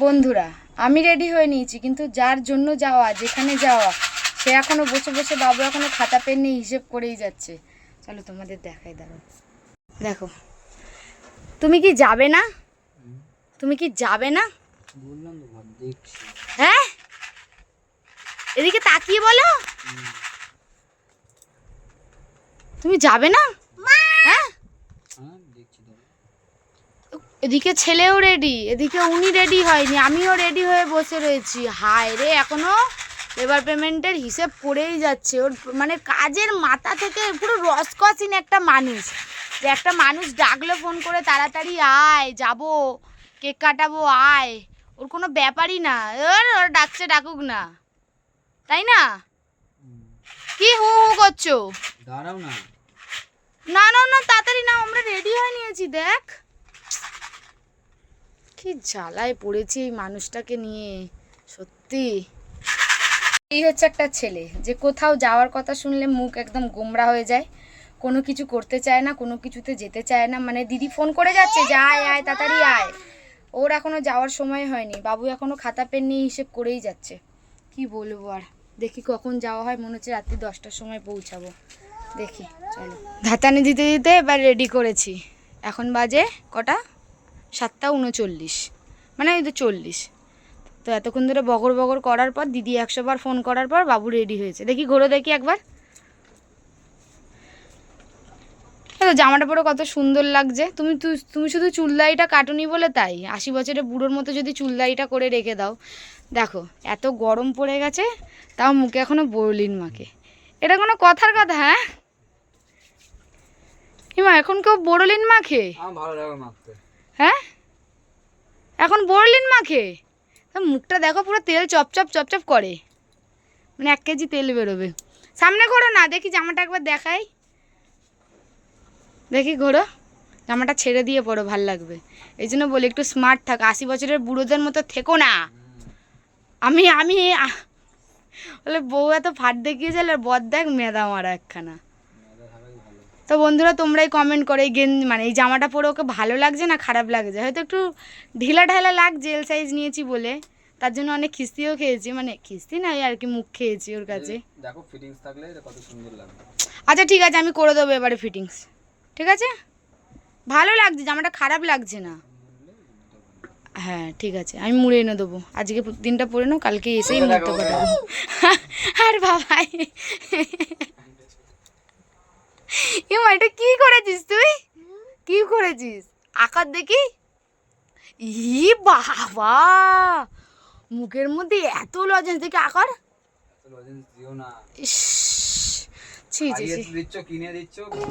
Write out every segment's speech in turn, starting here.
বন্ধুরা আমি রেডি হয়ে নিয়েছি, কিন্তু যার জন্য যাওয়া, যেখানে যাওয়া, সে এখনো বসে বসে, বাবু এখনো খাতা পেন নিয়ে হিসেব করেই যাচ্ছে। চলো তোমাদের দেখাই, দাঁড়াও। দেখো, তুমি কি যাবে না? তুমি কি যাবে না? বললাম তো ভাব দেখছি। হ্যাঁ, এদিকে তাকিয়ে বলো, তুমি যাবে না? হ্যাঁ, দেখছি তো। এদিকে ছেলেও রেডি, এদিকে উনি রেডি হয়নি, আমিও রেডি হয়ে বসে রয়েছি। হায় রে, এখনো লেবার পেমেন্টের হিসেব করেই যাচ্ছে। ওর মানে কাজের মাথা থেকে পুরো রসকসিন একটা মানুষ, যে একটা মানুষ ডাকলো ফোন করে, তাড়াতাড়ি আয়, যাবো, কেক কাটাবো, আয়, ওর কোনো ব্যাপারই না। ওর ডাকছে, ডাকুক না, তাই না? কি হু হু করছো? দাঁড়াও না। না না না, তাড়াতাড়ি না, আমরা রেডি হয়ে নিয়েছি। দেখ কি জ্বালায় পড়েছি এই মানুষটাকে নিয়ে, সত্যি। এই হচ্ছে একটা ছেলে যে কোথাও যাওয়ার কথা শুনলে মুখ একদম গোমড়া হয়ে যায়, কোনো কিছু করতে চায় না, কোনো কিছুতে যেতে চায় না। মানে দিদি ফোন করে যাচ্ছে যে আয় আয়, তাড়াতাড়ি আয়, ওর এখনো যাওয়ার সময় হয়নি। বাবু এখনো খাতা পেন নিয়ে হিসেব করেই যাচ্ছে। কি বলবো আর, দেখি কখন যাওয়া হয়। মনে হচ্ছে রাত্রি 10টার সময় পৌঁছাবো, দেখি। চলো, ধাতানি দিতে দিতে এবার রেডি করেছি। এখন বাজে কটা? 7:39, মানে ওই তো 40। তো এতক্ষণ ধরে বগর বগর করার পর, দিদি 100 বার ফোন করার পর বাবু রেডি হয়েছে। দেখি, ঘোরো দেখি একবার। জামাটা পরে কত সুন্দর লাগছে। তুমি তুমি শুধু চুলদাড়িটা কাটুনি বলে তাই, 80 বছরের বুড়োর মতো যদি চুলদাড়িটা করে রেখে দাও। দেখো এত গরম পড়ে গেছে, তাও মুখে এখনো বোরলিন মাখে। এটা কোনো কথার কথা? হ্যাঁ হিমা, এখন কেউ বোরলিন মাখে? আমার ভালো লাগে মাখতে। হ্যাঁ, এখন বোরলিন মাখে? মুখটা দেখো, পুরো তেল চপচপ চপচপ করে, মানে 1 কেজি তেল বেরোবে। সামনে ঘোরো না, দেখি জামাটা একবার দেখাই। দেখি ঘোরো, জামাটা ছেড়ে দিয়ে পড়ো, ভাল লাগবে। এই জন্য বলি একটু স্মার্ট থাক, 80 বছরের বুড়োদের মতো থেকো না। আমি আমি বলে বউ এত ফাট দেখিয়েছে, আর বদ দেখ মেদা মারা একখানা। তো বন্ধুরা, তোমরাই কমেন্ট করো, এই মানে এই জামাটা পরে ওকে ভালো লাগছে না খারাপ লাগছে? হয়তো একটু ঢিলা ঢালা লাগছে, এল সাইজ নিয়েছি বলে, তার জন্য অনেক খিস্তিও খেয়েছি, মানে খিস্তি নাই আর কি, মুখ খেয়েছি ওর কাছে। দেখো ফিটিংস থাকলে কত সুন্দর লাগবে। আচ্ছা ঠিক আছে, আমি করে দেবো এবারে ফিটিংস, ঠিক আছে? ভালো লাগছে জামাটা, খারাপ লাগছে না। হ্যাঁ ঠিক আছে, আমি মুড়ে এনে দেবো। আজকে দিনটা পরে নাও, কালকে এসেই মুড়তে পাঠাবো। আর বাবাই, ইমা এটা কি করেছিস তুই? কি করেছিস? আকার দেখি। ই বাবা, মুখের মধ্যে এত লজেন্স, দেখি আকার। ইস, ছি ছি ছি।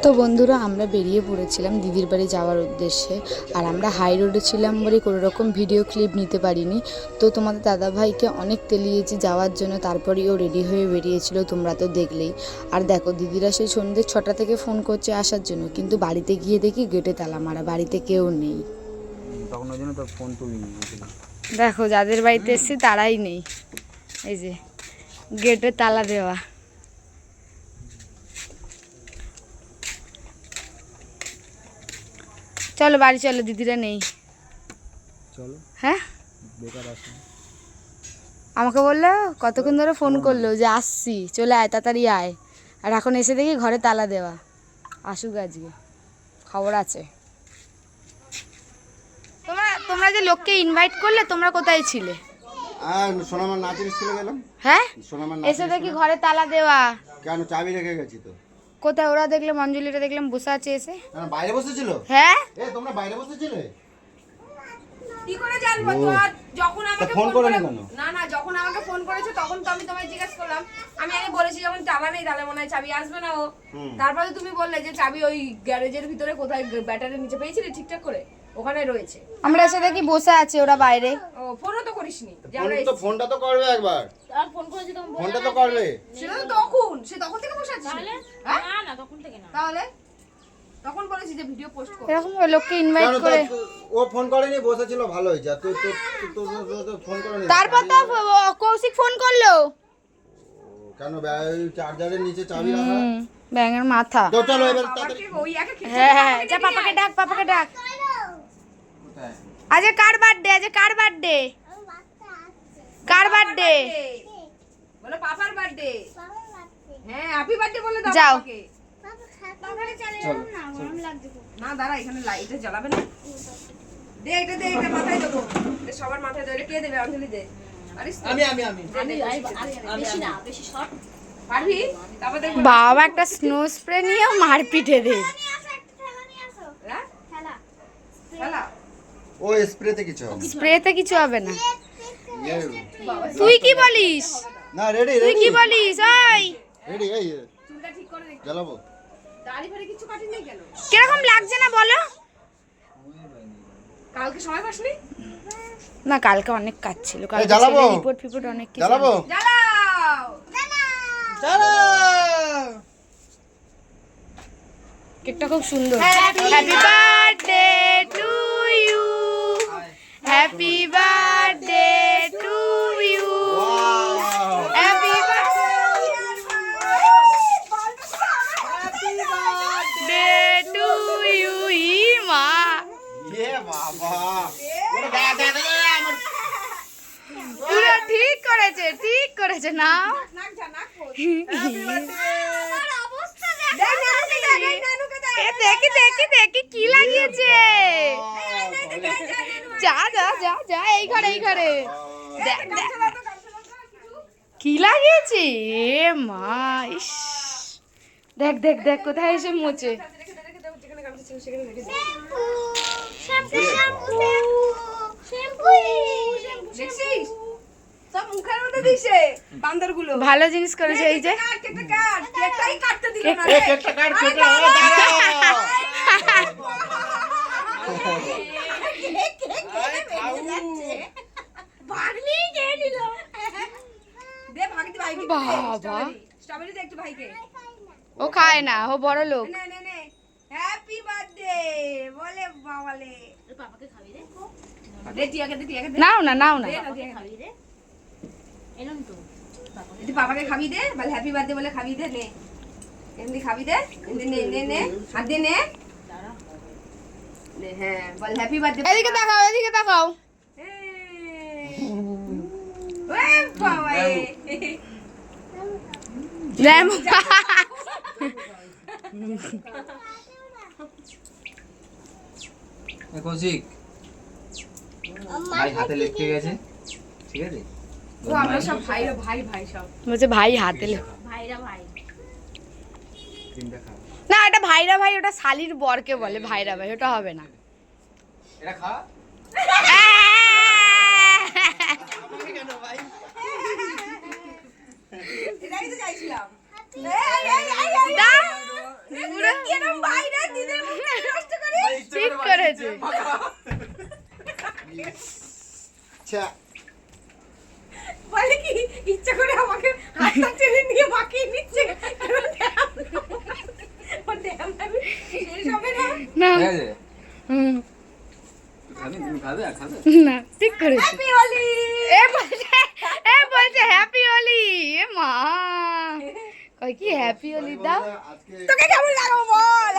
তো বন্ধুরা, আমরা বেরিয়ে পড়েছিলাম দিদির বাড়ি যাওয়ার উদ্দেশ্যে। আর আমরা হাই রোডে ছিলাম বলে কোনো রকম ভিডিও ক্লিপ নিতে পারিনি। তো তোমাদের দাদাভাইকে অনেক তেলিয়েছি যাওয়ার জন্য, তারপরেই ও রেডি হয়ে বেরিয়েছিল, তোমরা তো দেখলেই। আর দেখো, দিদিরা সেই সন্ধ্যে 6টা থেকে ফোন করছে আসার জন্য, কিন্তু বাড়িতে গিয়ে দেখি গেটে তালা মারা, বাড়িতে কেউ নেই। তখন ওই জন্য তো ফোন তুলিনি। দেখো, যাদের বাড়িতে এসেছি তারাই নেই, এই যে গেটে তালা দেওয়া। চলো বাড়ি চলো, দিদিরা নেই। চলো। হ্যাঁ, বেকার আসো। আমাকে বললো, কতক্ষণ ধরে ফোন করলো যে আসছি, চলে আয়, তাড়াতাড়ি আয়। আর এখন এসে দেখি ঘরে তালা দেওয়া। আসুক আজকে, খবর আছে। তোমরা তোমরা যে লোককে ইনভাইট করলে, তোমরা কোথায় ছিলে? সোনামার নাচের স্কুলে গেলাম। হ্যাঁ, সোনামার এসে দেখি ঘরে তালা দেওয়া। কেন, চাবি রেখে গেছি তো। কোথায়? ওরা দেখলাম, অঞ্জলিটা দেখলাম বসে আছে এসে। বাইরে বসেছিল? হ্যাঁ, তোমরা বাইরে বসেছিলে? কি করে জানবো? তোমার যখন আমাকে ফোন করে কেন? না না, যখন আমাকে ফোন করেছো তখন তো আমি তোমায় জিজ্ঞেস করলাম। আমি বলেছি যখন তালা নেই, তাহলে মনে হয় চাবি আসবে না ও। তারপরে তুমি বললে যে চাবি ওই গ্যারেজের ভিতরে কোথায় ব্যাটারির নিচে পেয়েছিলে ঠিকঠাক করে, ওখানে রয়েছে। আমরা এসে দেখি বসে আছে ওরা বাইরে। ও, ফোনও তো করিসনি। ফোনটা তো করবে একবার। আর ফোন করেছি তখন ফোনটা তো করবে। সেটা তো তখন, সে তখন থেকে বসে আছে। তাহলে না না, তখন থেকে না। তাহলে তখন বলেছি যে ভিডিও পোস্ট করো। এরকম লোককে ইনভাইট করে। ও ফোন করেনি, বসেছিল, ভালো হয়েছে। তুই তো ফোন করেনি। তারপর তো কৌশিক ফোন করলো। কেন, চার্জারের নিচে চাবি রাখা। ব্যাঙের মাথা। তো চলো এবার তাড়াতাড়ি। ওই একা খেতে। হ্যাঁ, যা পাপাকে ডাক, পাপাকে ডাক। আজকে কার বার্থডে? আজকে কার বার্থডে? কার বার্থডে? বলো পাপার বার্থডে। হ্যাঁ হ্যাপি বার্থডে বলে দাও যাও। পাপাকে। না দাঁড়া, এখানে লাইটটা জ্বালাবে না। দে এটা মাথায় দেবো। সবার মাথায় দেবে। কে দেবে? অঞ্জলি দে। পারিস তো? বেশি না, বেশি শর্ট। পারবি? তারপর দেখবো। বাবা একটা স্নো স্প্রে নিয়ে মারপিটে দে। হ্যাঁ? খেলা? ও স্প্রেতে কিছু হবে না। স্প্রেতে কিছু হবে না। ইয়ে, তুই কি বলিস? না রেডি তুই রেডি কি বলিস? ওই রেডি এই চুলটা ঠিক করে রেখে। জ্বালাবো। দাড়ি ফাড়ি কিছু কাটিনি কেন? কিরকম লাগছে না বলো? কালকে সময় পাসনি? না কালকে অনেক কাজ ছিল, কালকে জ্বালাবো? রিপোর্ট ফিপোর্ট অনেক কিছু। জ্বালাবো জ্বালাও। কেকটা খুব সুন্দর। Happy birthday to you, happy birthday to you, happy birthday to you. ই মা, এ বাবা পুরো ঠিক করেছে না? নাক যা, নাক খোল। এ দেখি কি লাগিয়েছে। যা এই ঘরে দেখ কি লাগিয়েছে। এ মা, ইস, দেখ কোথায় এসে মোচে। দেখছিস? সব মুখের মধ্যে দিছে বান্দরগুলো। ভালো জিনিস করেছে এই যে। কেকটা কাট, কেকটাই কাটতে দিল না। এ কেকটা কাট কেকটা দে ভাগিতে ভাইকে। বাবা। স্ট্রবেরি দে একটু ভাইকে। ও খায় না, ও বড় লোক। নে হ্যাপি বার্থডে বলে বাবালে। পাপাকে খাবি রে। দে টিয়াকে দে। নাও না দে না টিয়াকে খাবি রে। এরম তো। তুই পাপাকে খাবি দে, বল হ্যাপি বার্থডে বলে খাবি দে। নে এমনি খাবি দে। নে হাত দে নে। নে হ্যাঁ বল হ্যাপি বার্থডে। এদিকে তাকাও। ওরে বাবা এ। কৌশিক ভাই হাতে লেটকে গেছে, ঠিক আছে? ও আমরা সব ভাই সব। বলছে ভাই হাতে ভাইরা ভাই। ক্রিমটা খা, না, এটা ভাইরা ভাই, ওটা শালির বরকে বলে ভাইরা ভাই, ওটা হবে না। এটা খা। এটাই তো চাইছিলাম। ঠিক করেছে। আচ্ছা বলে কি ইচ্ছা করে আমাকে হাতটা টেনে নিয়ে মাখিয়ে নিচ্ছে। না ঠিক আছে? তুমি খাবে আর খাবে? না, ঠিক করেছে। হ্যাপি হোলি। এ বলছে হ্যাপি হোলি। এ মা, কই কি হ্যাপি হোলি দাও। আজকে তোকে কেমন লাগাবো বল?